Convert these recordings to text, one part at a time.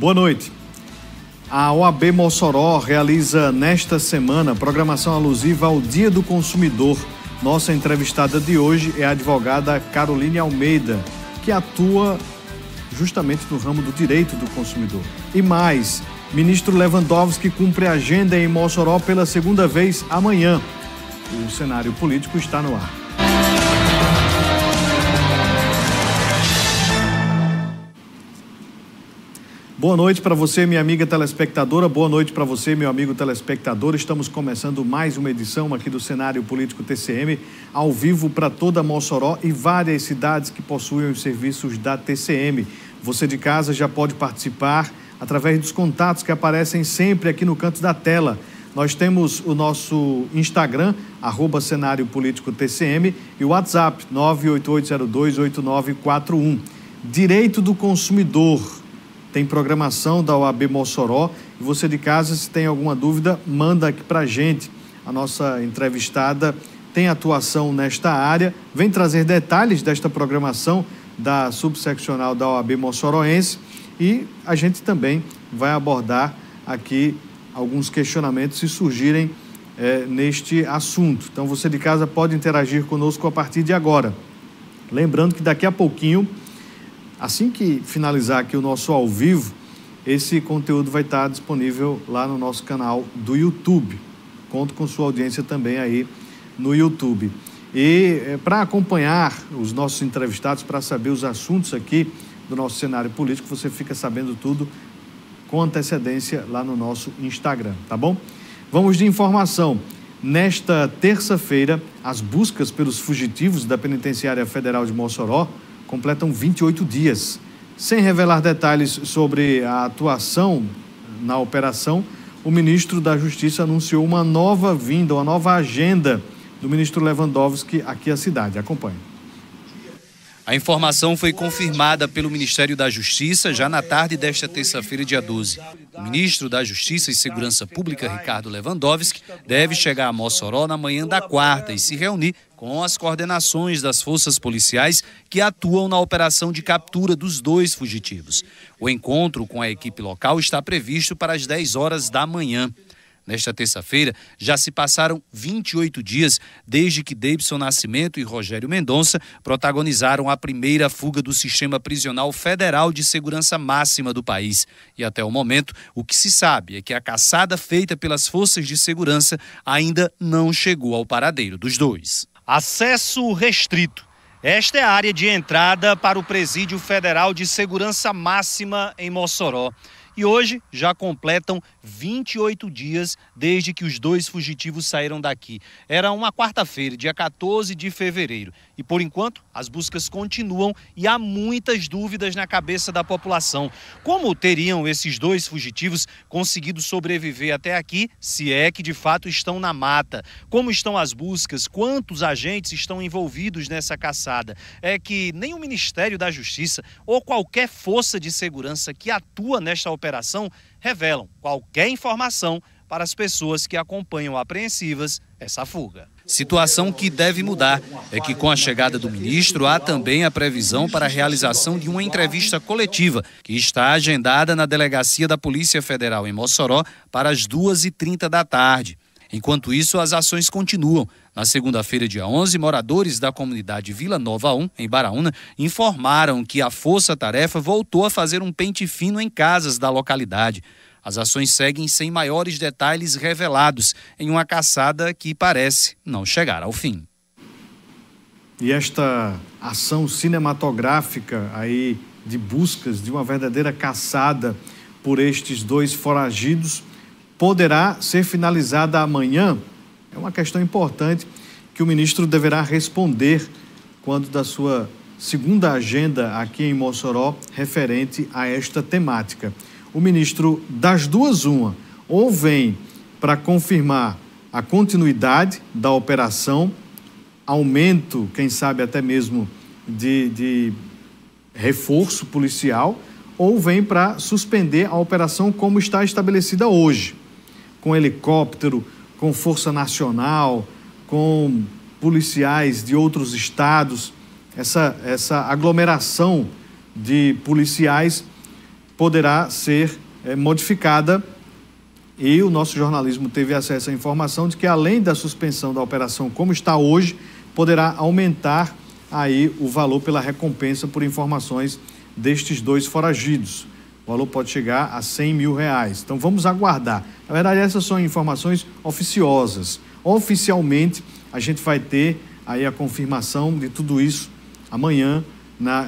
Boa noite. A OAB Mossoró realiza nesta semana programação alusiva ao Dia do Consumidor. Nossa entrevistada de hoje é a advogada Caroline Almeida, que atua justamente no ramo do direito do consumidor. E mais, ministro Lewandowski cumpre agenda em Mossoró pela segunda vez amanhã. O cenário político está no ar. Boa noite para você, minha amiga telespectadora. Boa noite para você, meu amigo telespectador. Estamos começando mais uma edição aqui do Cenário Político TCM, ao vivo para toda Mossoró e várias cidades que possuem os serviços da TCM. Você de casa já pode participar através dos contatos que aparecem sempre aqui no canto da tela. Nós temos o nosso Instagram, @Cenário Político TCM, e o WhatsApp, 988028941. Direito do consumidor. Tem programação da OAB Mossoró e você de casa, se tem alguma dúvida, manda aqui para a gente. A nossa entrevistada tem atuação nesta área, vem trazer detalhes desta programação da subseccional da OAB Mossoroense e a gente também vai abordar aqui alguns questionamentos se surgirem neste assunto. Então você de casa pode interagir conosco a partir de agora. Lembrando que daqui a pouquinho, assim que finalizar aqui o nosso ao vivo, esse conteúdo vai estar disponível lá no nosso canal do YouTube. Conto com sua audiência também aí no YouTube. E para acompanhar os nossos entrevistados, para saber os assuntos aqui do nosso cenário político, você fica sabendo tudo com antecedência lá no nosso Instagram, tá bom? Vamos de informação. Nesta terça-feira, as buscas pelos fugitivos da Penitenciária Federal de Mossoró completam 28 dias. Sem revelar detalhes sobre a atuação na operação, o ministro da Justiça anunciou uma nova vinda, uma nova agenda do ministro Lewandowski aqui à cidade. Acompanhe. A informação foi confirmada pelo Ministério da Justiça já na tarde desta terça-feira, dia 12. O ministro da Justiça e Segurança Pública, Ricardo Lewandowski, deve chegar a Mossoró na manhã da quarta e se reunir com as coordenações das forças policiais que atuam na operação de captura dos 2 fugitivos. O encontro com a equipe local está previsto para as 10 horas da manhã. Nesta terça-feira, já se passaram 28 dias desde que Deibson Nascimento e Rogério Mendonça protagonizaram a primeira fuga do Sistema Prisional Federal de Segurança Máxima do país. E até o momento, o que se sabe é que a caçada feita pelas forças de segurança ainda não chegou ao paradeiro dos 2. Acesso restrito. Esta é a área de entrada para o Presídio Federal de Segurança Máxima em Mossoró. E hoje já completam 28 dias desde que os 2 fugitivos saíram daqui. Era uma quarta-feira, dia 14 de fevereiro. E por enquanto, as buscas continuam e há muitas dúvidas na cabeça da população. Como teriam esses 2 fugitivos conseguido sobreviver até aqui, se é que de fato estão na mata? Como estão as buscas? Quantos agentes estão envolvidos nessa caçada? É que nem o Ministério da Justiça ou qualquer força de segurança que atua nesta operação revelam qualquer informação para as pessoas que acompanham apreensivas essa fuga. Situação que deve mudar é que com a chegada do ministro há também a previsão para a realização de uma entrevista coletiva que está agendada na Delegacia da Polícia Federal em Mossoró para as 2h30 da tarde. Enquanto isso, as ações continuam. Na segunda-feira, dia 11, moradores da comunidade Vila Nova 1, em Baraúna, informaram que a Força-Tarefa voltou a fazer um pente fino em casas da localidade. As ações seguem sem maiores detalhes revelados em uma caçada que parece não chegar ao fim. E esta ação cinematográfica aí de buscas, de uma verdadeira caçada por estes 2 foragidos, poderá ser finalizada amanhã? É uma questão importante que o ministro deverá responder quando da sua segunda agenda aqui em Mossoró referente a esta temática. O ministro, das duas uma, ou vem para confirmar a continuidade da operação, aumento, quem sabe até mesmo de reforço policial, ou vem para suspender a operação como está estabelecida hoje, com helicóptero, com Força Nacional, com policiais de outros estados. Essa aglomeração de policiais poderá ser modificada, e o nosso jornalismo teve acesso à informação de que, além da suspensão da operação como está hoje, poderá aumentar aí o valor pela recompensa por informações destes 2 foragidos. O valor pode chegar a R$100 mil. Então vamos aguardar. Na verdade, essas são informações oficiosas. Oficialmente, a gente vai ter aí a confirmação de tudo isso amanhã,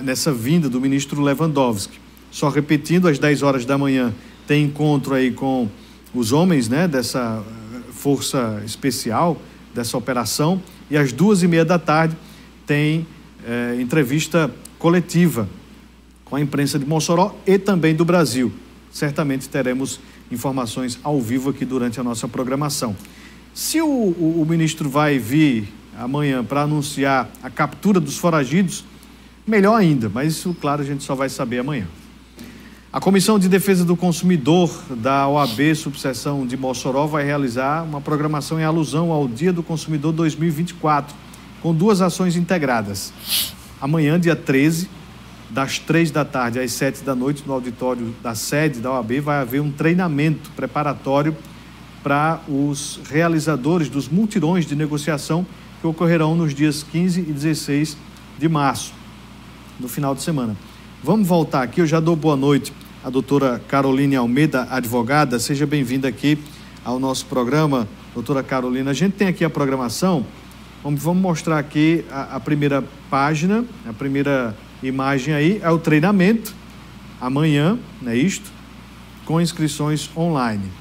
nessa vinda do ministro Lewandowski. Só repetindo, às 10 horas da manhã tem encontro aí com os homens, né, dessa força especial, dessa operação, e às 2h30 da tarde tem entrevista coletiva com a imprensa de Mossoró e também do Brasil. Certamente teremos informações ao vivo aqui durante a nossa programação. Se o ministro vai vir amanhã para anunciar a captura dos foragidos, melhor ainda, mas isso, claro, a gente só vai saber amanhã. A Comissão de Defesa do Consumidor da OAB Subseção de Mossoró vai realizar uma programação em alusão ao Dia do Consumidor 2024, com 2 ações integradas. Amanhã, dia 13, das 3 da tarde às 7 da noite, no auditório da sede da OAB, vai haver um treinamento preparatório para os realizadores dos mutirões de negociação que ocorrerão nos dias 15 e 16 de março, no final de semana. Vamos voltar aqui, eu já dou boa noite à doutora Caroline Almeida, advogada. Seja bem-vinda aqui ao nosso programa, doutora Carolina. A gente tem aqui a programação, vamos mostrar aqui a primeira página, a primeira imagem aí, é o treinamento, amanhã, não é isto? Com inscrições online.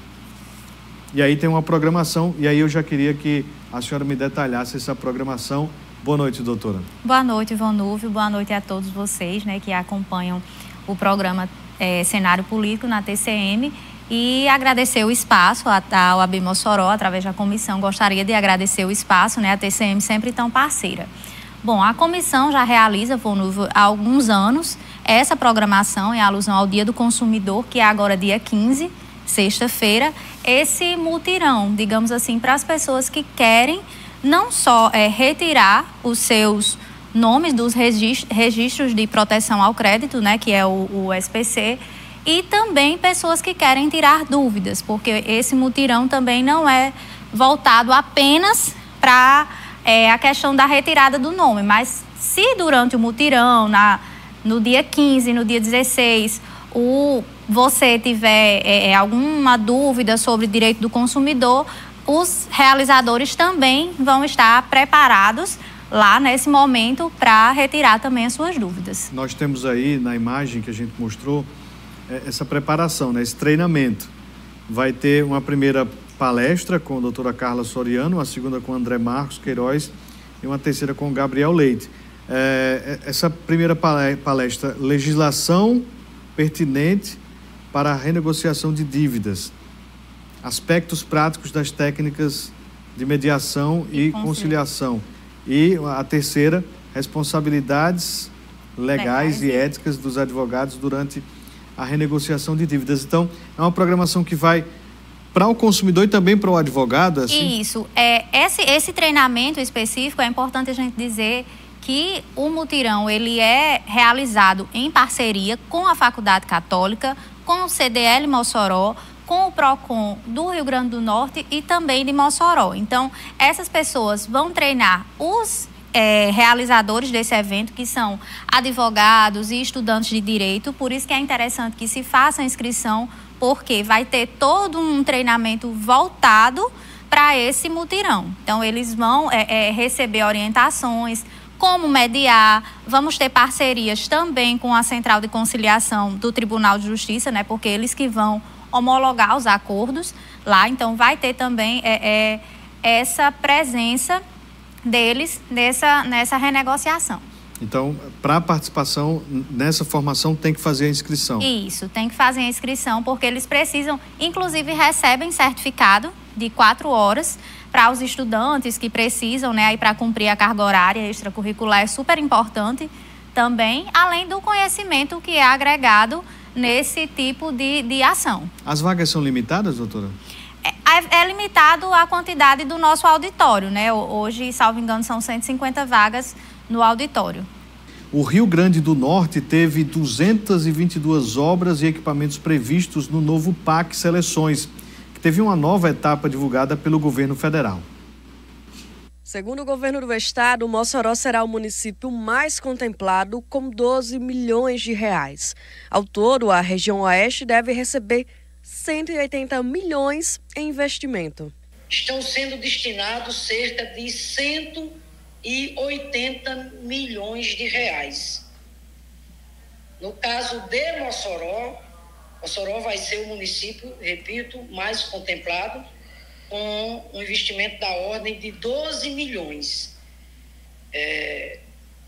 E aí tem uma programação, e aí eu já queria que a senhora me detalhasse essa programação. Boa noite, doutora. Boa noite, Vanúvio. Boa noite a todos vocês, né, que acompanham o programa Cenário Político na TCM, e agradecer o espaço à OAB Mossoró, através da comissão. Gostaria de agradecer o espaço, né, a TCM sempre tão parceira. Bom, a comissão já realiza, Vanúvio, há alguns anos, essa programação em alusão ao Dia do Consumidor, que é agora dia 15, sexta-feira, esse mutirão, digamos assim, para as pessoas que querem não só retirar os seus nomes dos registros de proteção ao crédito, né, que é o SPC, e também pessoas que querem tirar dúvidas, porque esse mutirão também não é voltado apenas para a questão da retirada do nome, mas se durante o mutirão, no dia 15, no dia 16, você tiver alguma dúvida sobre direito do consumidor, os realizadores também vão estar preparados lá nesse momento para retirar também as suas dúvidas. Nós temos aí na imagem que a gente mostrou essa preparação, né, esse treinamento. Vai ter uma primeira palestra com a doutora Carla Soriano, a segunda com André Marcos Queiroz e uma terceira com Gabriel Leite. Essa primeira palestra, legislação pertinente para a renegociação de dívidas, aspectos práticos das técnicas de mediação e conciliação. E a terceira, responsabilidades legais e éticas dos advogados durante a renegociação de dívidas. Então, é uma programação que vai para o consumidor e também para o advogado, assim? Isso. Esse treinamento específico, é importante a gente dizer que o mutirão ele é realizado em parceria com a Faculdade Católica, com o CDL Mossoró, com o PROCON do Rio Grande do Norte e também de Mossoró. Então, essas pessoas vão treinar os realizadores desse evento, que são advogados e estudantes de direito. Por isso que é interessante que se faça a inscrição, porque vai ter todo um treinamento voltado para esse mutirão. Então, eles vão receber orientações, como mediar. Vamos ter parcerias também com a Central de Conciliação do Tribunal de Justiça, né? Porque eles que vão homologar os acordos lá. Então, vai ter também essa presença deles nessa renegociação. Então, para a participação nessa formação, tem que fazer a inscrição? Isso, tem que fazer a inscrição, porque eles precisam, inclusive recebem certificado de 4 horas para os estudantes que precisam, né, para cumprir a carga horária extracurricular. É super importante também, além do conhecimento que é agregado nesse tipo de ação. As vagas são limitadas, doutora? É limitado a quantidade do nosso auditório, né? Hoje, salvo engano, são 150 vagas no auditório. O Rio Grande do Norte teve 222 obras e equipamentos previstos no novo PAC Seleções, que teve uma nova etapa divulgada pelo governo federal. Segundo o governo do estado, Mossoró será o município mais contemplado, com 12 milhões de reais. Ao todo, a região oeste deve receber 180 milhões em investimento. Estão sendo destinados cerca de 180 milhões de reais. No caso de Mossoró, Mossoró vai ser o município, repito, mais contemplado, com um investimento da ordem de 12 milhões.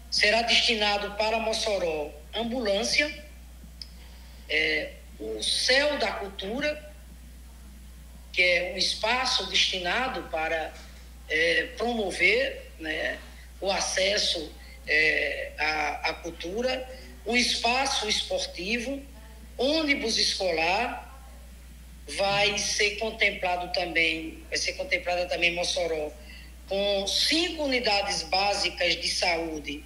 Será destinado para Mossoró ambulância, o Céu da Cultura, que é um espaço destinado para promover, né, o acesso à cultura, um espaço esportivo, ônibus escolar. Vai ser contemplada também Mossoró com 5 unidades básicas de saúde,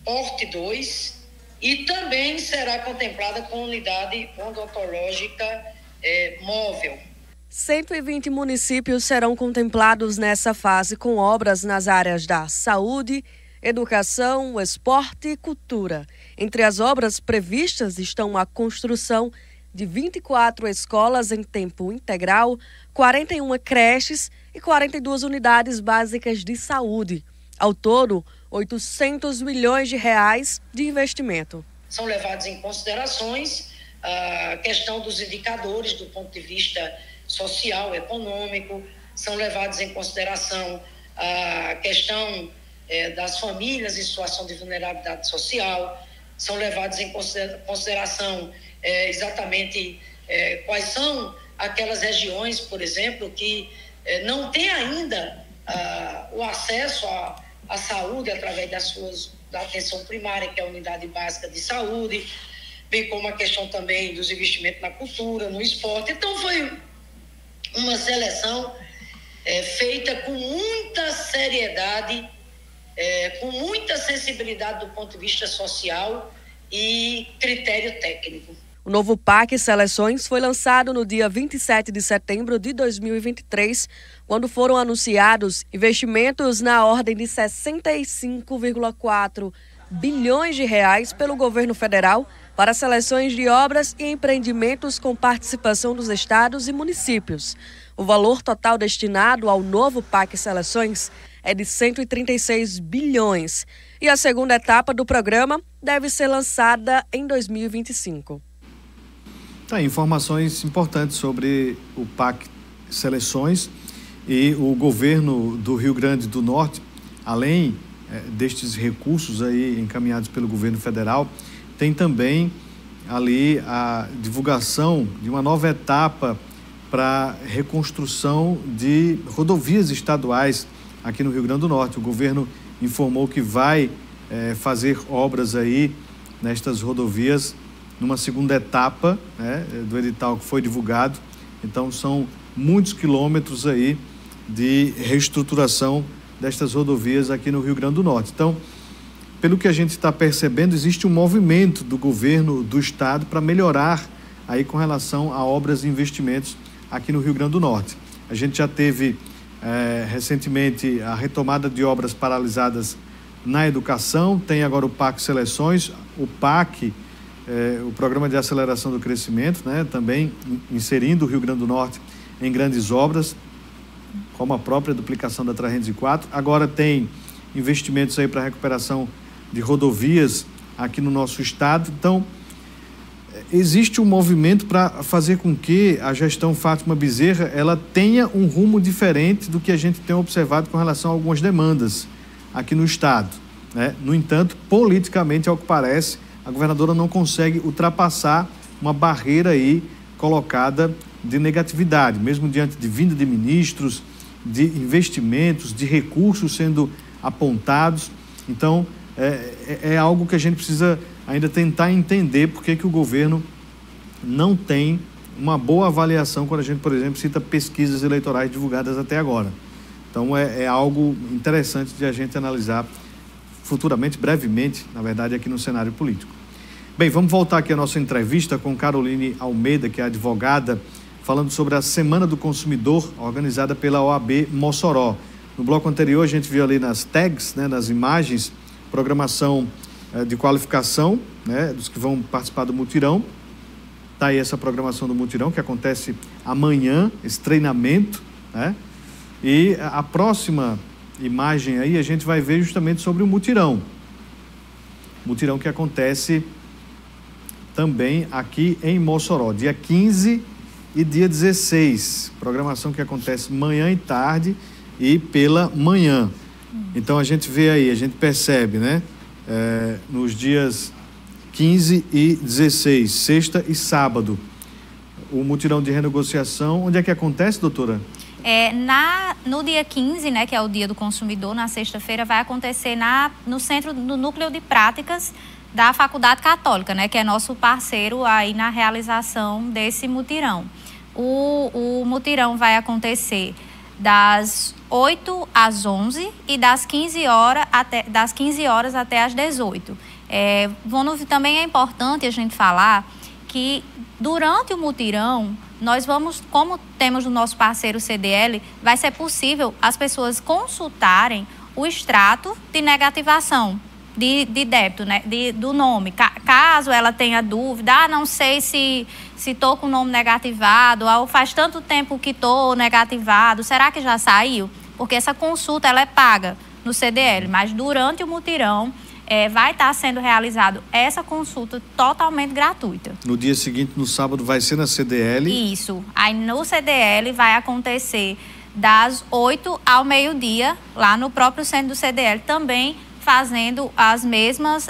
porte 2, e também será contemplada com unidade odontológica móvel. 120 municípios serão contemplados nessa fase com obras nas áreas da saúde, educação, esporte e cultura. Entre as obras previstas estão a construção de 24 escolas em tempo integral, 41 creches e 42 unidades básicas de saúde. Ao todo, 800 milhões de reais de investimento. São levados em considerações a questão dos indicadores do ponto de vista social, econômico, são levados em consideração a questão das famílias em situação de vulnerabilidade social, são levados em consideração exatamente quais são aquelas regiões, por exemplo, que não têm ainda o acesso à saúde através da atenção primária, que é a unidade básica de saúde, bem como a questão também dos investimentos na cultura, no esporte. Então foi uma seleção feita com muita seriedade, com muita sensibilidade do ponto de vista social e critério técnico. O novo PAC Seleções foi lançado no dia 27 de setembro de 2023, quando foram anunciados investimentos na ordem de 65,4 bilhões de reais pelo governo federal para seleções de obras e empreendimentos com participação dos estados e municípios. O valor total destinado ao novo PAC Seleções é de 136 bilhões e a segunda etapa do programa deve ser lançada em 2025. Informações importantes sobre o PAC Seleções e o governo do Rio Grande do Norte, além destes recursos aí encaminhados pelo governo federal, tem também ali a divulgação de uma nova etapa para reconstrução de rodovias estaduais aqui no Rio Grande do Norte. O governo informou que vai fazer obras aí nestas rodovias numa segunda etapa, né, do edital que foi divulgado. Então são muitos quilômetros aí de reestruturação destas rodovias aqui no Rio Grande do Norte. Então, pelo que a gente está percebendo, existe um movimento do governo do estado para melhorar aí com relação a obras e investimentos aqui no Rio Grande do Norte. A gente já teve recentemente a retomada de obras paralisadas na educação, tem agora o PAC Seleções, o PAC, o Programa de Aceleração do Crescimento, né, também inserindo o Rio Grande do Norte em grandes obras, como a própria duplicação da 304. Agora tem investimentos aí para recuperação de rodovias aqui no nosso estado. Então, existe um movimento para fazer com que a gestão Fátima Bezerra ela tenha um rumo diferente do que a gente tem observado com relação a algumas demandas aqui no estado, né? No entanto, politicamente, ao que parece, a governadora não consegue ultrapassar uma barreira aí colocada de negatividade, mesmo diante de vinda de ministros, de investimentos, de recursos sendo apontados. Então, é algo que a gente precisa ainda tentar entender porque que o governo não tem uma boa avaliação quando a gente, por exemplo, cita pesquisas eleitorais divulgadas até agora. Então, é algo interessante de a gente analisar futuramente, brevemente, na verdade, aqui no cenário político. Bem, vamos voltar aqui à nossa entrevista com Caroline Almeida, que é advogada, falando sobre a Semana do Consumidor, organizada pela OAB Mossoró. No bloco anterior, a gente viu ali nas tags, né, nas imagens, programação de qualificação, né, dos que vão participar do mutirão. Está aí essa programação do mutirão, que acontece amanhã, esse treinamento, né? E a próxima imagem aí, a gente vai ver justamente sobre o mutirão. Mutirão que acontece também aqui em Mossoró, dia 15 e dia 16. Programação que acontece manhã e tarde e pela manhã. Então a gente vê aí, a gente percebe, né? Nos dias 15 e 16, sexta e sábado, o mutirão de renegociação. Onde é que acontece, doutora? No dia 15, né, que é o dia do consumidor, na sexta-feira, vai acontecer no núcleo de práticas da Faculdade Católica, né, que é nosso parceiro aí na realização desse mutirão. O mutirão vai acontecer das 8 às 11 e das 15 horas até às 18. Também é importante a gente falar que durante o mutirão, nós vamos, como temos o nosso parceiro CDL, vai ser possível as pessoas consultarem o extrato de negativação de débito, né, do nome. Caso ela tenha dúvida, não sei se estou com o nome negativado, ou faz tanto tempo que estou negativado, será que já saiu? Porque essa consulta ela é paga no CDL, mas durante o mutirão vai estar sendo realizado essa consulta totalmente gratuita. No dia seguinte, no sábado, vai ser na CDL? Isso. Aí no CDL vai acontecer das 8 ao meio-dia, lá no próprio centro do CDL, também fazendo as mesmas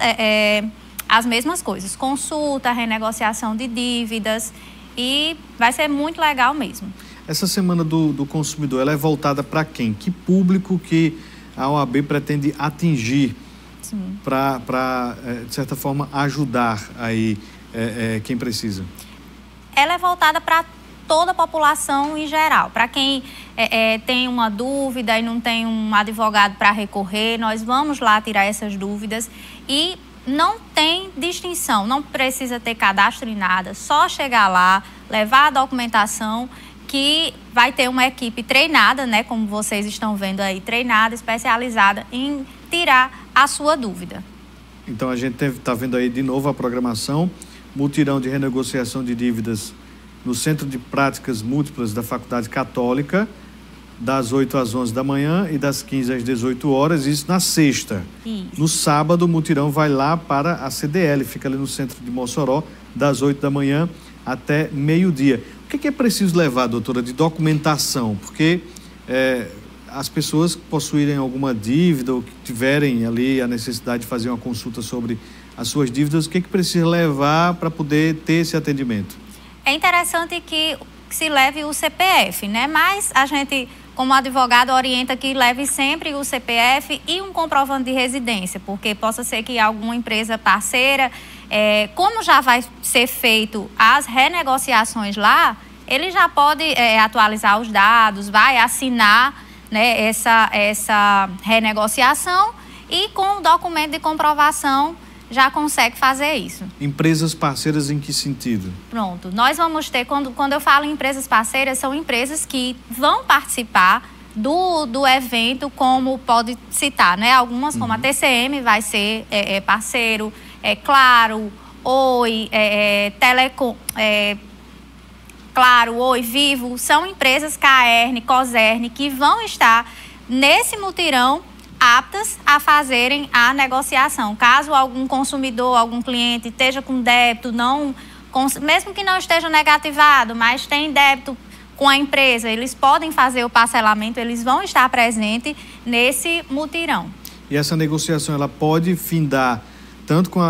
coisas. Consulta, renegociação de dívidas, e vai ser muito legal mesmo. Essa Semana do Consumidor, ela é voltada para quem? Que público que a OAB pretende atingir para, de certa forma, ajudar aí quem precisa? Ela é voltada para toda a população em geral. Para quem tem uma dúvida e não tem um advogado para recorrer, nós vamos lá tirar essas dúvidas. E não tem distinção, não precisa ter cadastro em nada, só chegar lá, levar a documentação, que vai ter uma equipe treinada, né, como vocês estão vendo aí, treinada, especializada em tirar a sua dúvida. Então a gente está vendo aí de novo a programação, mutirão de renegociação de dívidas no Centro de Práticas Múltiplas da Faculdade Católica, das 8 às 11 da manhã e das 15 às 18 horas, isso na sexta. Isso. No sábado, o mutirão vai lá para a CDL, fica ali no centro de Mossoró, das 8 da manhã até meio-dia. O que é preciso levar, doutora, de documentação? Porque as pessoas que possuírem alguma dívida ou que tiverem ali a necessidade de fazer uma consulta sobre as suas dívidas, o que precisa levar para poder ter esse atendimento? É interessante que se leve o CPF, né? Mas a gente, como advogado, orienta que leve sempre o CPF e um comprovante de residência, porque possa ser que alguma empresa parceira, como já vai ser feito as renegociações lá, ele já pode atualizar os dados, vai assinar, né, essa renegociação, e com o documento de comprovação já consegue fazer isso. Empresas parceiras em que sentido? Pronto, nós vamos ter, quando eu falo em empresas parceiras, são empresas que vão participar do evento, como pode citar, né? Algumas, como a TCM vai ser parceiro, Claro, Oi, Telecom, Claro, Oi, Vivo, são empresas Caerne, Coserne, que vão estar nesse mutirão aptas a fazerem a negociação. Caso algum consumidor, algum cliente esteja com débito, mesmo que não esteja negativado, mas tem débito com a empresa, eles podem fazer o parcelamento, eles vão estar presentes nesse mutirão. E essa negociação, ela pode findar tanto com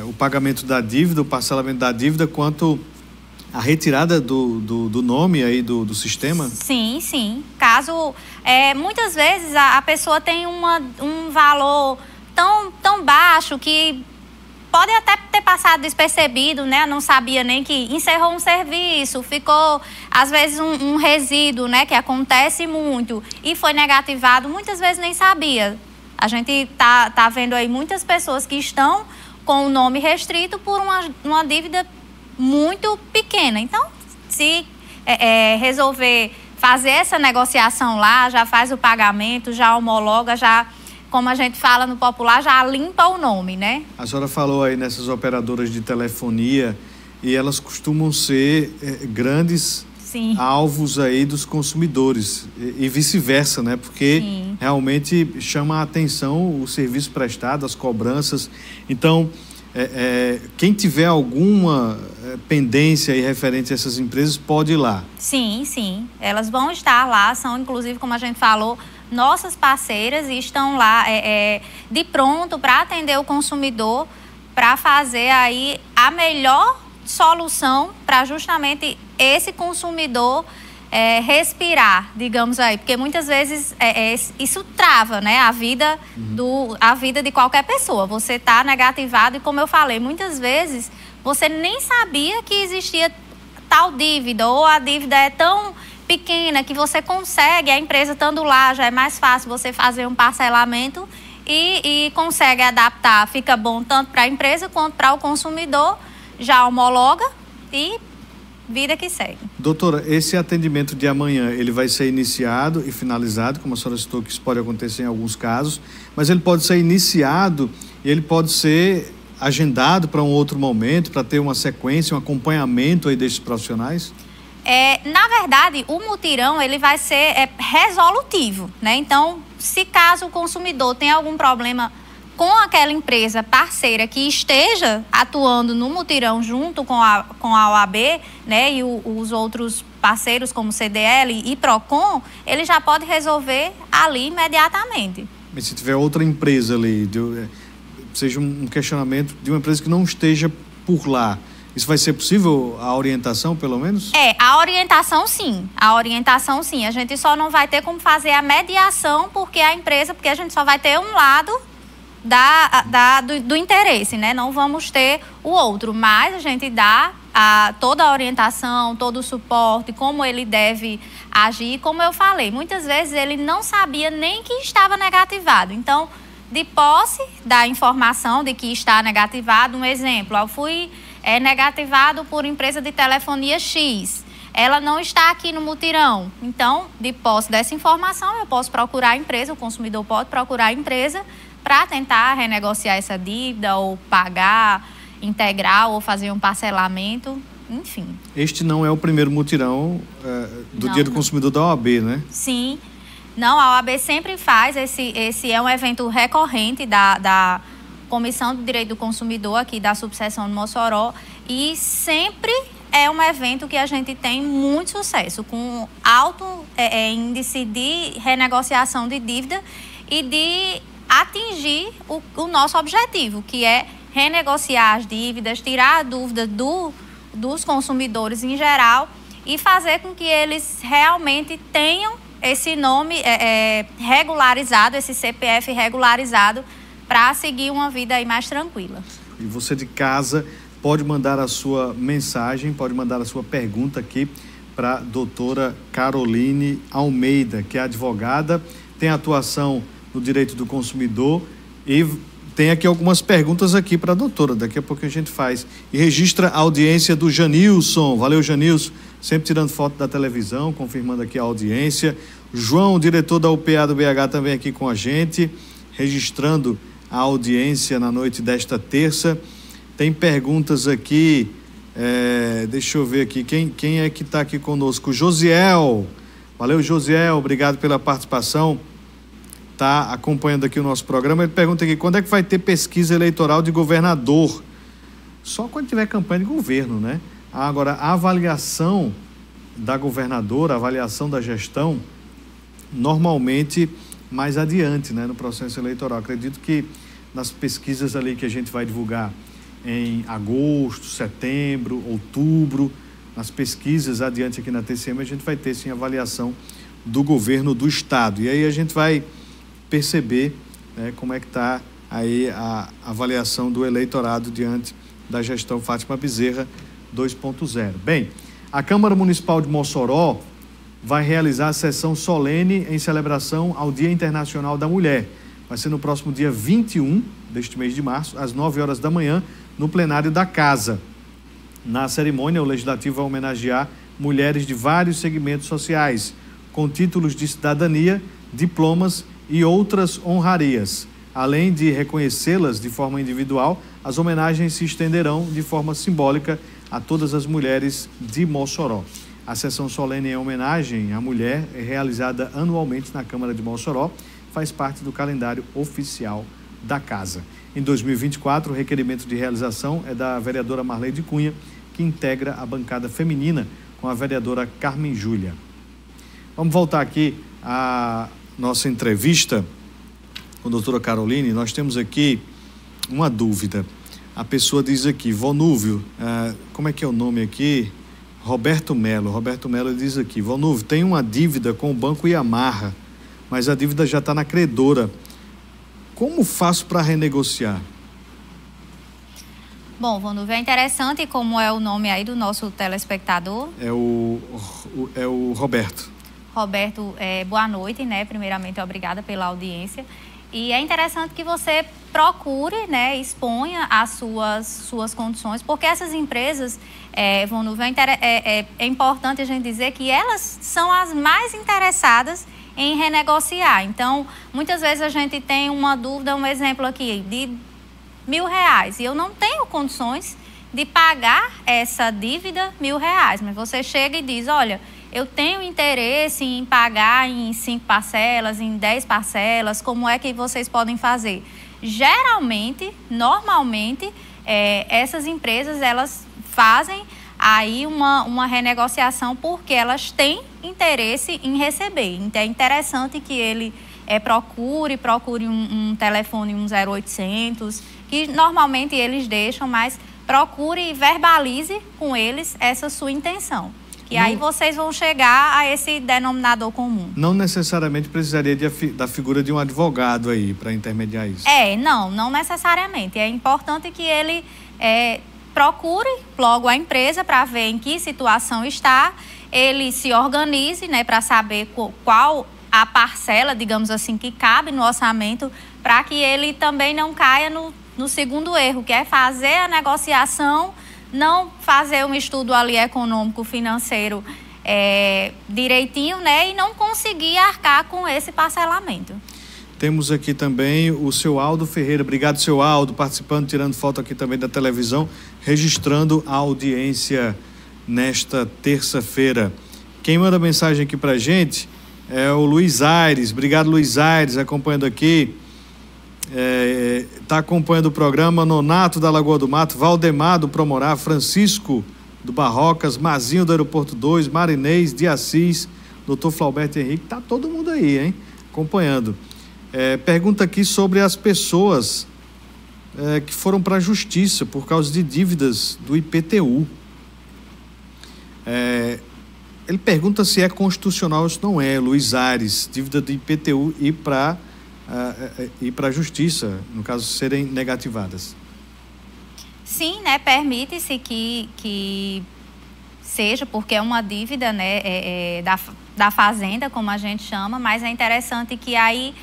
o pagamento da dívida, o parcelamento da dívida, quanto a retirada do nome aí do sistema? Sim, sim. Caso, muitas vezes a pessoa tem um valor tão baixo que pode até ter passado despercebido, né? Não sabia nem que encerrou um serviço, ficou, às vezes, um resíduo, né? Que acontece muito, e foi negativado, muitas vezes nem sabia. A gente tá vendo aí muitas pessoas que estão com o nome restrito por uma dívida muito pequena. Então, se resolver fazer essa negociação lá, já faz o pagamento, já homologa, já, como a gente fala no popular, já limpa o nome, né? A senhora falou aí nessas operadoras de telefonia e elas costumam ser grandes Sim. alvos aí dos consumidores e vice-versa, né? Porque Sim. realmente chama a atenção o serviço prestado, as cobranças. Então, quem tiver alguma pendência aí referente a essas empresas pode ir lá. Sim, sim. Elas vão estar lá, são inclusive, como a gente falou, nossas parceiras e estão lá de pronto para atender o consumidor, para fazer aí a melhor solução para justamente esse consumidor respirar, digamos aí, porque muitas vezes isso trava, né, a vida de qualquer pessoa. Você está negativado e, como eu falei, muitas vezes você nem sabia que existia tal dívida, ou a dívida é tão pequena que você consegue, a empresa estando lá, já é mais fácil você fazer um parcelamento e consegue adaptar. Fica bom tanto para a empresa quanto para o consumidor, já homologa e vida que segue. Doutora, esse atendimento de amanhã, ele vai ser iniciado e finalizado, como a senhora citou que isso pode acontecer em alguns casos, mas ele pode ser iniciado e ele pode ser agendado para um outro momento, para ter uma sequência, um acompanhamento aí desses profissionais? Na verdade, o mutirão ele vai ser resolutivo, né? Então, se caso o consumidor tem algum problema com aquela empresa parceira que esteja atuando no mutirão junto com a OAB, né, e os outros parceiros como CDL e Procon, ele já pode resolver ali imediatamente. Mas se tiver outra empresa ali, seja um questionamento de uma empresa que não esteja por lá, isso vai ser possível, a orientação, pelo menos? A orientação sim. A orientação sim. A gente só não vai ter como fazer a mediação porque a gente só vai ter um lado do interesse, né? Não vamos ter o outro, mas a gente dá toda a orientação, todo o suporte, como ele deve agir. Como eu falei, muitas vezes ele não sabia nem que estava negativado. Então, de posse da informação de que está negativado, um exemplo, eu fui negativado por empresa de telefonia X. Ela não está aqui no mutirão. Então, de posse dessa informação, eu posso procurar a empresa, o consumidor pode procurar a empresa para tentar renegociar essa dívida ou pagar integral ou fazer um parcelamento, enfim. Este não é o primeiro mutirão do Dia do Consumidor da OAB, né? Sim. Não, a OAB sempre faz, esse é um evento recorrente da Comissão do Direito do Consumidor aqui da subseção de Mossoró e sempre é um evento que a gente tem muito sucesso, com alto índice de renegociação de dívida e de atingir o nosso objetivo, que é renegociar as dívidas, tirar a dúvida dos consumidores em geral e fazer com que eles realmente tenham esse nome regularizado, esse CPF regularizado, para seguir uma vida aí mais tranquila. E você de casa pode mandar a sua mensagem, pode mandar a sua pergunta aqui para a doutora Caroline Almeida, que é advogada, tem atuação no direito do consumidor e tem aqui algumas perguntas aqui para a doutora, daqui a pouco a gente faz. E registra a audiência do Janilson. Valeu, Janilson, sempre tirando foto da televisão, confirmando aqui a audiência. João, diretor da UPA do BH, também aqui com a gente, registrando a audiência na noite desta terça. Tem perguntas aqui, deixa eu ver aqui, quem é que está aqui conosco? Josiel, valeu, Josiel, obrigado pela participação. Está acompanhando aqui o nosso programa. Ele pergunta aqui, quando é que vai ter pesquisa eleitoral de governador? Só quando tiver campanha de governo, né? Agora, a avaliação da governadora, a avaliação da gestão, normalmente mais adiante, né, no processo eleitoral. Acredito que nas pesquisas ali que a gente vai divulgar em agosto, setembro, outubro, nas pesquisas adiante aqui na TCM, a gente vai ter sim avaliação do governo do estado. E aí a gente vai perceber, né, como é que está aí a avaliação do eleitorado diante da gestão Fátima Bezerra 2.0. Bem, a Câmara Municipal de Mossoró vai realizar a sessão solene em celebração ao Dia Internacional da Mulher, Vai ser no próximo dia 21 deste mês de março, às 9 horas da manhã, no plenário da Casa. Na cerimônia, o Legislativo vai homenagear mulheres de vários segmentos sociais, com títulos de cidadania, diplomas e outras honrarias. Além de reconhecê-las de forma individual, as homenagens se estenderão de forma simbólica a todas as mulheres de Mossoró. A sessão solene em homenagem à mulher é realizada anualmente na Câmara de Mossoró, faz parte do calendário oficial da Casa. Em 2024, o requerimento de realização é da vereadora Marleide Cunha, que integra a bancada feminina com a vereadora Carmen Júlia. Vamos voltar aqui à nossa entrevista com a doutora Caroline. Nós temos aqui uma dúvida. A pessoa diz aqui, Vonúvio, como é que é o nome aqui? Roberto Melo. Roberto Melo diz aqui, Vonúvio, tem uma dívida com o Banco Iamarra, mas a dívida já está na credora. Como faço para renegociar? Bom, Vonúvio, é interessante como é o nome aí do nosso telespectador. É o Roberto. Roberto, boa noite, né? Primeiramente, obrigada pela audiência. E é interessante que você procure, né, exponha as suas condições, porque essas empresas, Vonúvio, é importante a gente dizer que elas são as mais interessadas em renegociar. Então, muitas vezes a gente tem uma dúvida, um exemplo aqui, de R$1.000, e eu não tenho condições de pagar essa dívida R$1.000, mas você chega e diz, olha, eu tenho interesse em pagar em 5 parcelas, em 10 parcelas, como é que vocês podem fazer? Geralmente, normalmente, essas empresas, elas fazem aí uma renegociação porque elas têm interesse em receber. Então, é interessante que ele procure um telefone, um 0800, que normalmente eles deixam, mas procure e verbalize com eles essa sua intenção. E aí vocês vão chegar a esse denominador comum. Não necessariamente precisaria da figura de um advogado aí para intermediar isso. Não necessariamente. É importante que ele procure logo a empresa para ver em que situação está, ele se organize, né, para saber qual a parcela, digamos assim, que cabe no orçamento, para que ele também não caia no segundo erro, que é fazer a negociação, não fazer um estudo ali econômico, financeiro direitinho, né, e não conseguir arcar com esse parcelamento. Temos aqui também o seu Aldo Ferreira. Obrigado, seu Aldo, participando, tirando foto aqui também da televisão, registrando a audiência nesta terça-feira. Quem manda mensagem aqui pra gente é o Luiz Aires. Obrigado, Luiz Aires, acompanhando aqui. Está acompanhando o programa Nonato da Lagoa do Mato, Valdemar do Promorá, Francisco do Barrocas, Mazinho do Aeroporto 2, Marinês de Assis, Dr. Flauberto Henrique, tá todo mundo aí, hein? Acompanhando. Pergunta aqui sobre as pessoas que foram para a justiça por causa de dívidas do IPTU. Ele pergunta se é constitucional, isso não é, Luiz Aires, dívida do IPTU ir para a justiça, no caso, serem negativadas. Sim, né, permite-se que seja, porque é uma dívida, né, da fazenda, como a gente chama, mas é interessante que aí,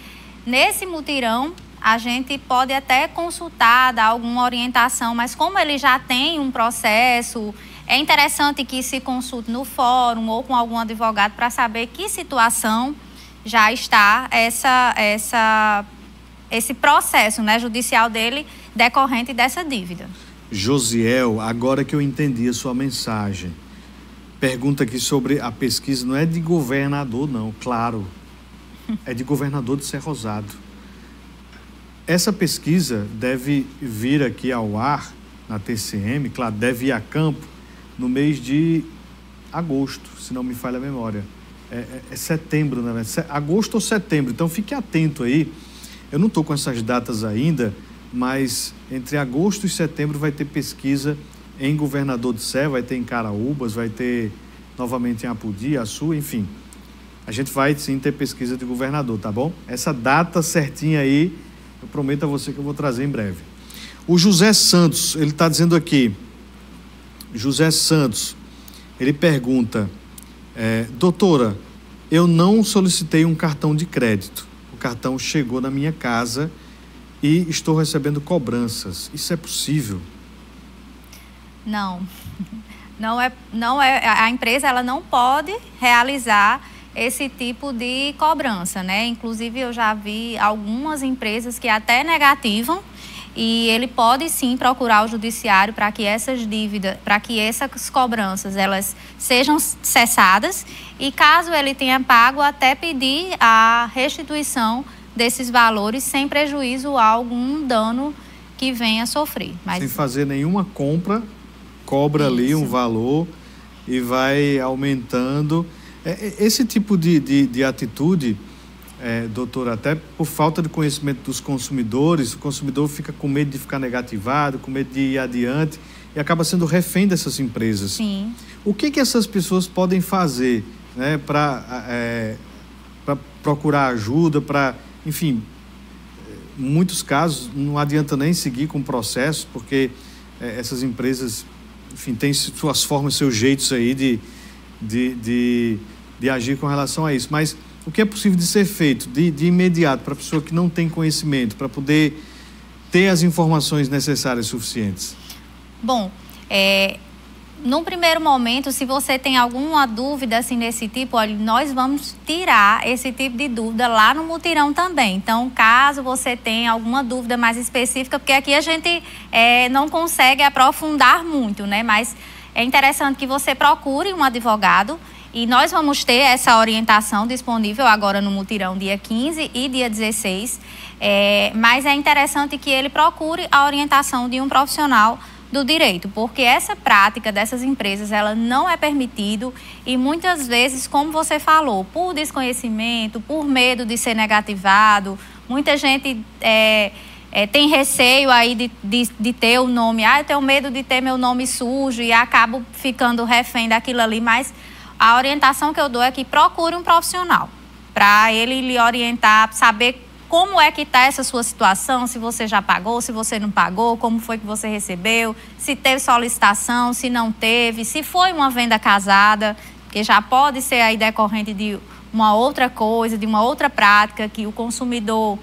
nesse mutirão, a gente pode até consultar, dar alguma orientação, mas como ele já tem um processo, é interessante que se consulte no fórum ou com algum advogado para saber que situação já está esse processo, né, judicial dele decorrente dessa dívida. Josiel, agora que eu entendi a sua mensagem, pergunta aqui sobre a pesquisa, não é de governador não, claro, é de governador de Serra Rosado. Essa pesquisa deve vir aqui ao ar, na TCM, claro, deve ir a campo no mês de agosto, se não me falha a memória. É setembro, né? Agosto ou setembro, então fique atento aí. Eu não estou com essas datas ainda, mas entre agosto e setembro vai ter pesquisa em Governador de Serra, vai ter em Caraúbas, vai ter novamente em Apodi, Açu, enfim. A gente vai sim ter pesquisa de governador, tá bom? Essa data certinha aí, eu prometo a você que eu vou trazer em breve. O José Santos, ele está dizendo aqui, José Santos, ele pergunta, doutora, eu não solicitei um cartão de crédito. cartão chegou na minha casa e estou recebendo cobranças. Isso é possível? Não. Não é, a empresa ela não pode realizar esse tipo de cobrança, né? Inclusive, eu já vi algumas empresas que até negativam, e ele pode sim procurar o judiciário para que essas dívidas, para que essas cobranças elas sejam cessadas, e caso ele tenha pago, até pedir a restituição desses valores sem prejuízo a algum dano que venha a sofrer. Mas sem fazer nenhuma compra, cobra ali um valor e vai aumentando. Esse tipo de atitude, doutor, até por falta de conhecimento dos consumidores, o consumidor fica com medo de ficar negativado, com medo de ir adiante e acaba sendo refém dessas empresas. Sim. O que essas pessoas podem fazer, né, para procurar ajuda, para, enfim, em muitos casos não adianta nem seguir com o processo, porque essas empresas, enfim, têm suas formas, seus jeitos aí de agir com relação a isso. Mas o que é possível de ser feito de imediato para a pessoa que não tem conhecimento, para poder ter as informações necessárias suficientes? Bom, num primeiro momento, se você tem alguma dúvida assim desse tipo, olha, nós vamos tirar esse tipo de dúvida lá no mutirão também. Então, caso você tenha alguma dúvida mais específica, porque aqui a gente não consegue aprofundar muito, né? Mas é interessante que você procure um advogado, e nós vamos ter essa orientação disponível agora no mutirão dia 15 e dia 16. Mas é interessante que ele procure a orientação de um profissional do direito, porque essa prática dessas empresas, ela não é permitido, e muitas vezes, como você falou, por desconhecimento, por medo de ser negativado, muita gente tem receio aí de ter o nome, eu tenho medo de ter meu nome sujo, e acabo ficando refém daquilo ali. Mas a orientação que eu dou é que procure um profissional para ele lhe orientar, saber como é que está essa sua situação, se você já pagou, se você não pagou, como foi que você recebeu, se teve solicitação, se não teve, se foi uma venda casada, que já pode ser aí decorrente de uma outra coisa, de uma outra prática, que o consumidor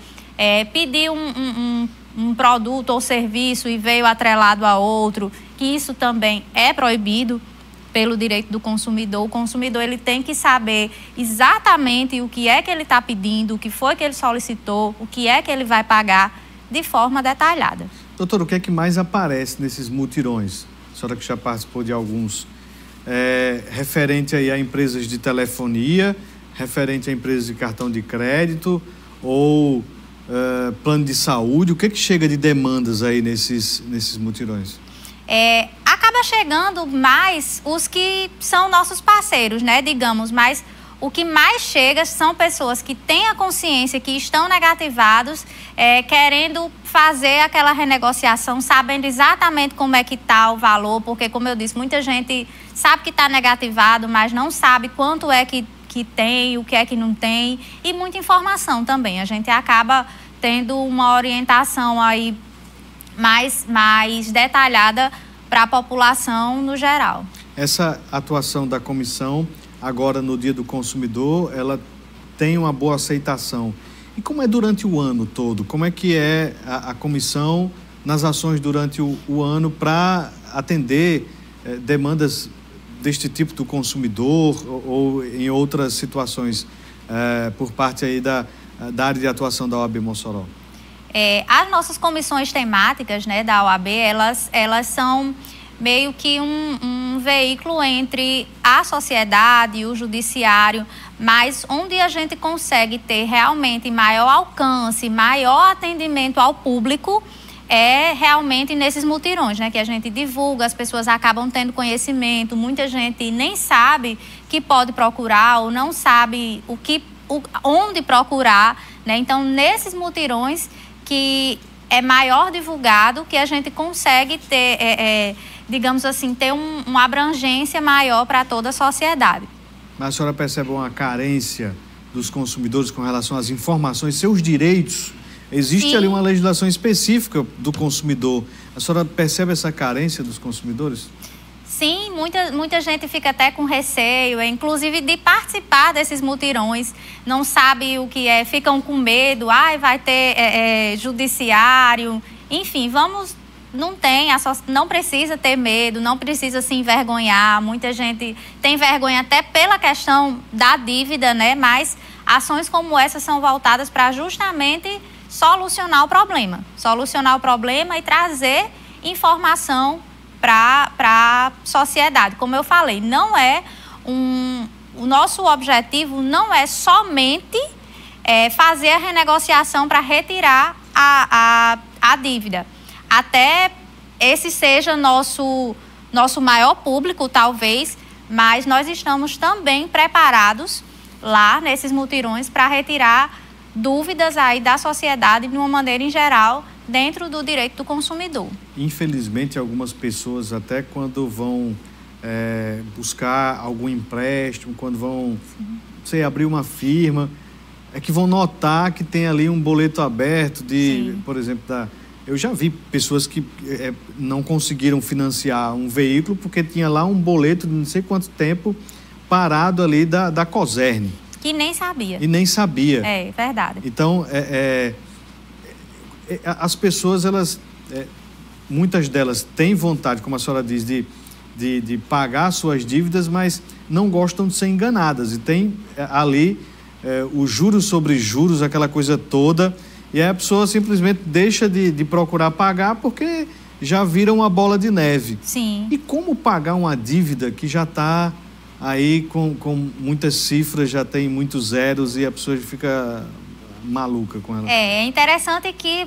pediu um produto ou serviço e veio atrelado a outro, que isso também é proibido pelo direito do consumidor. O consumidor ele tem que saber exatamente o que é que ele está pedindo, o que foi que ele solicitou, o que é que ele vai pagar, de forma detalhada. Doutor, o que é que mais aparece nesses mutirões? A senhora que já participou de alguns, referente aí a empresas de telefonia, referente a empresas de cartão de crédito ou plano de saúde, o que é que chega de demandas aí nesses mutirões? Acaba chegando mais os que são nossos parceiros, né, digamos, mas o que mais chega são pessoas que têm a consciência que estão negativados, querendo fazer aquela renegociação, sabendo exatamente como é que está o valor, porque, como eu disse, muita gente sabe que está negativado, mas não sabe quanto é que tem, o que é que não tem, e muita informação também. A gente acaba tendo uma orientação aí mais detalhada para a população no geral. Essa atuação da comissão, agora no Dia do Consumidor, ela tem uma boa aceitação. E como é durante o ano todo? Como é que é a comissão nas ações durante o ano para atender demandas deste tipo do consumidor ou em outras situações por parte aí da área de atuação da OAB Mossoró? As nossas comissões temáticas, né, da OAB, elas são meio que um veículo entre a sociedade e o judiciário, mas onde a gente consegue ter realmente maior alcance, maior atendimento ao público, é realmente nesses mutirões, né, que a gente divulga, as pessoas acabam tendo conhecimento, muita gente nem sabe que pode procurar ou não sabe onde procurar, né? Então, nesses mutirões que é maior divulgado, que a gente consegue ter, digamos assim, ter uma abrangência maior para toda a sociedade. Mas a senhora percebe uma carência dos consumidores com relação às informações, seus direitos? Existe Sim. ali uma legislação específica do consumidor. A senhora percebe essa carência dos consumidores? Sim, muita gente fica até com receio, inclusive de participar desses mutirões, não sabe o que é, ficam com medo, vai ter judiciário, enfim, não precisa ter medo, não precisa se envergonhar, muita gente tem vergonha até pela questão da dívida, né? Mas ações como essa são voltadas para justamente solucionar o problema e trazer informação para a sociedade. Como eu falei, o nosso objetivo não é somente fazer a renegociação para retirar a dívida. Até esse seja nosso maior público, talvez, mas nós estamos também preparados lá nesses mutirões para retirar dúvidas aí da sociedade de uma maneira em geral, dentro do direito do consumidor. Infelizmente, algumas pessoas, até quando vão buscar algum empréstimo, quando vão, abrir uma firma, que vão notar que tem ali um boleto aberto de, por exemplo, eu já vi pessoas que não conseguiram financiar um veículo porque tinha lá um boleto de não sei quanto tempo parado ali da COSERN. Que nem sabia. E nem sabia. É verdade. Então, as pessoas, muitas delas têm vontade, como a senhora diz, de pagar suas dívidas, mas não gostam de ser enganadas. E tem ali os juros sobre juros, aquela coisa toda, e aí a pessoa simplesmente deixa de procurar pagar porque já vira uma bola de neve. Sim. E como pagar uma dívida que já está aí com muitas cifras, já tem muitos zeros e a pessoa fica maluca com ela? É interessante que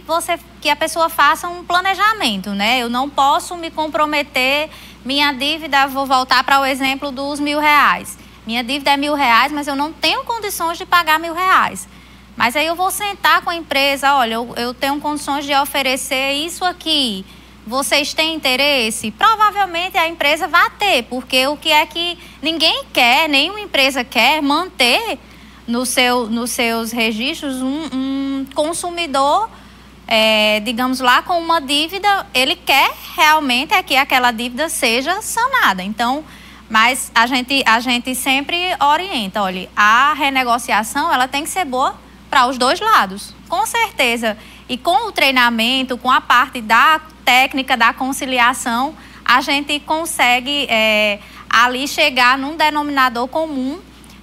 a pessoa faça um planejamento, né? Eu não posso me comprometer, minha dívida, vou voltar para o exemplo dos R$1.000. Minha dívida é R$1.000, mas eu não tenho condições de pagar R$1.000. Mas aí eu vou sentar com a empresa, olha, eu tenho condições de oferecer isso aqui. Vocês têm interesse? Provavelmente a empresa vai ter, porque o que é que ninguém quer, nenhuma empresa quer manter nos seus registros um consumidor, digamos lá, com uma dívida. Ele quer realmente que aquela dívida seja sanada. Então, mas a gente sempre orienta, olha, a renegociação ela tem que ser boa para os dois lados, com certeza. E com o treinamento, com a parte da técnica da conciliação, a gente consegue ali chegar num denominador comum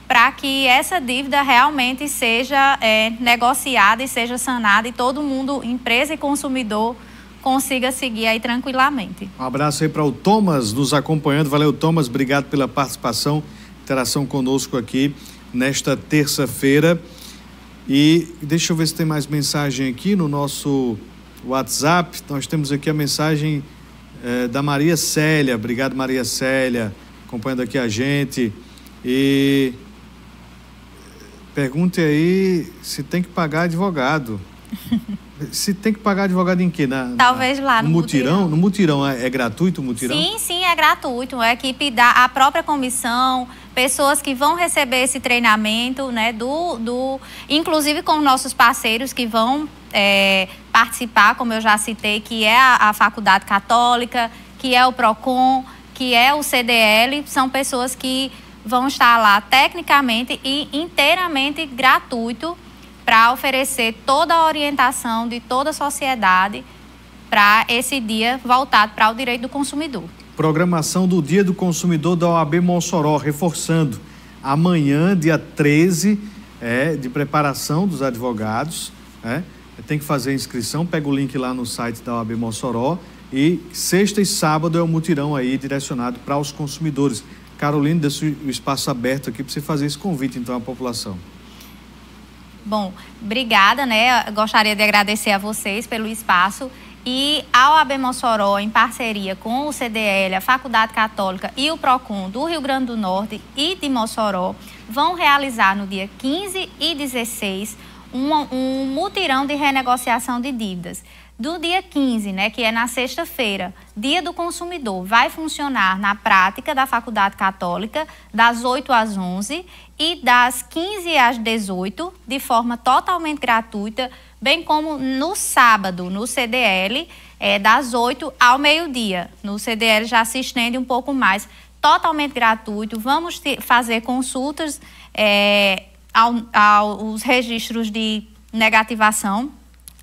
para que essa dívida realmente seja negociada e seja sanada e todo mundo, empresa e consumidor, consiga seguir aí tranquilamente. Um abraço aí para o Thomas nos acompanhando. Valeu, Thomas, obrigado pela participação, interação conosco aqui nesta terça-feira. E deixa eu ver se tem mais mensagem aqui no nosso WhatsApp. Nós temos aqui a mensagem da Maria Célia. Obrigado, Maria Célia, acompanhando aqui a gente. E pergunte aí se tem que pagar advogado. Se tem que pagar advogado em quê? Talvez lá no mutirão. No mutirão é gratuito o mutirão? Sim, é gratuito. A equipe a própria comissão, pessoas que vão receber esse treinamento, né, inclusive com nossos parceiros que vão participar, como eu já citei, que é a Faculdade Católica, que é o PROCON, que é o CDL, são pessoas que vão estar lá tecnicamente e inteiramente gratuito para oferecer toda a orientação de toda a sociedade para esse dia voltado para o direito do consumidor. Programação do Dia do Consumidor da OAB Mossoró, reforçando, amanhã, dia 13, de preparação dos advogados, tem que fazer a inscrição, pega o link lá no site da OAB Mossoró e sexta e sábado é o mutirão aí direcionado para os consumidores. Carolina, deixa o espaço aberto aqui para você fazer esse convite, então, à população. Bom, obrigada, né? Gostaria de agradecer a vocês pelo espaço e a OAB Mossoró, em parceria com o CDL, a Faculdade Católica e o PROCON do Rio Grande do Norte e de Mossoró, vão realizar no dia 15 e 16 um mutirão de renegociação de dívidas. Do dia 15, né, que é na sexta-feira, Dia do Consumidor, vai funcionar na prática da Faculdade Católica, das 8 às 11 e das 15 às 18, de forma totalmente gratuita, bem como no sábado, no CDL, das 8 ao meio-dia. No CDL já se estende um pouco mais. Totalmente gratuito. Vamos fazer consultas aos registros de negativação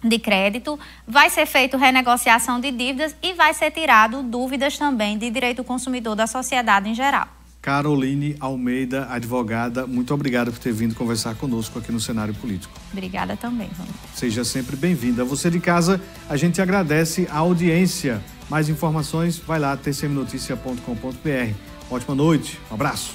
de crédito, vai ser feito renegociação de dívidas e vai ser tirado dúvidas também de direito do consumidor da sociedade em geral. Caroline Almeida, advogada, muito obrigada por ter vindo conversar conosco aqui no Cenário Político. Obrigada também, Vânia. Seja sempre bem-vinda. Você de casa, a gente agradece a audiência. Mais informações, vai lá, tcmnoticia.com.br. Ótima noite, um abraço.